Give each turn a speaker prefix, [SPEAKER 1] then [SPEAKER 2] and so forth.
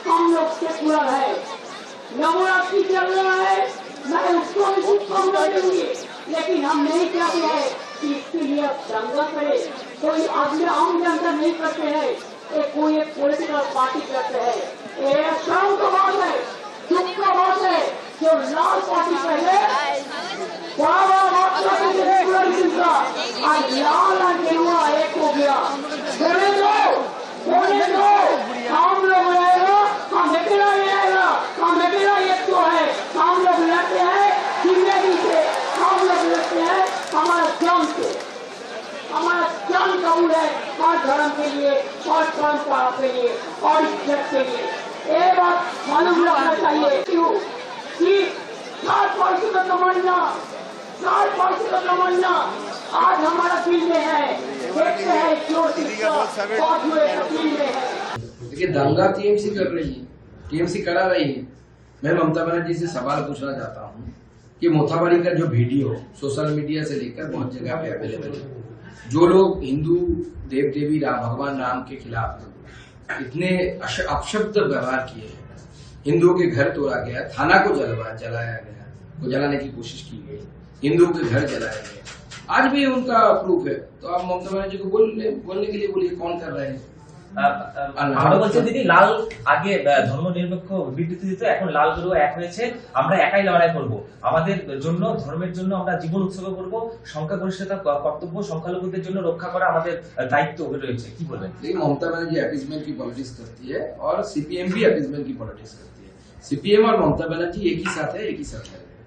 [SPEAKER 1] हम लोग सेकुलर है। नवरात्रि चल रहा है, मैं उसको भी शुभकामना दूंगी, लेकिन हम नहीं चाहते हैं कि इसके लिए दंगा करे। कोई आम जनता नहीं करते हैं, कोई एक पॉलिटिकल पार्टी करते हैं। ये शर्म का बात है, दुख का बात है। जो लाल पार्टी पहले बड़ा बात करते थे, आज लाल और गेरुआ एक हो गया। होने दो, हम लोग रहेगा, हम अकेला नहीं आएगा, हम अकेला एक तो है। हम लोग लड़ते हैं जिंदगी से, हम लोग लड़ते हैं हमारा जान से, हमारा जान कबूल है और धर्म के लिए और परंपरा के लिए और इज्जत के लिए। ये बात मालूम रखना चाहिए कि 60% का तमन्ना, 60% का तमन्ना आज हमारा दिल में है। देखते हैं क्यों दिल में है।
[SPEAKER 2] देखिए, दंगा टीएमसी कर रही है, टीएमसी करा रही है। मैं ममता बनर्जी से सवाल पूछना चाहता हूँ कि मोथाबाड़ी का जो वीडियो सोशल मीडिया से लेकर बहुत जगह पे अवेलेबल है, जो लोग हिंदू देव देवी राम भगवान राम के खिलाफ इतने अपशब्द व्यवहार किए हैं, हिंदुओं के घर तोड़ा गया, थाना को जलाया गया, को जलाने की कोशिश की गई, हिंदुओं के घर जलाए गए, आज भी उनका प्रूफ है। तो आप ममता बनर्जी को बोलने के लिए बोलिए, कौन कर रहे हैं?
[SPEAKER 3] আমরা বলছি দিদি, লাল আগে ধর্ম নিরপেক্ষ বিবৃতি দিত, এখন লাল গুরু এক হয়েছে, আমরা একাই লড়াই করব, আমাদের জন্য ধর্মের জন্য আমরা জীবন উৎসর্গ করব, সংখ্যাগরিষ্ঠতা কর্তব্য, সংখ্যালঘুদের জন্য রক্ষা করা আমাদের দায়িত্ব রয়েছে। কি বলবেন?
[SPEAKER 2] लेकिन ममता बनर्जी अपीजमेंट की पॉलिटिक्स करती है और सीपीएम भी अपीजमेंट की पॉलिटिक्स करती है। सीपीएम और ममता बनर्जी एक ही साथ है, एक ही साथ है।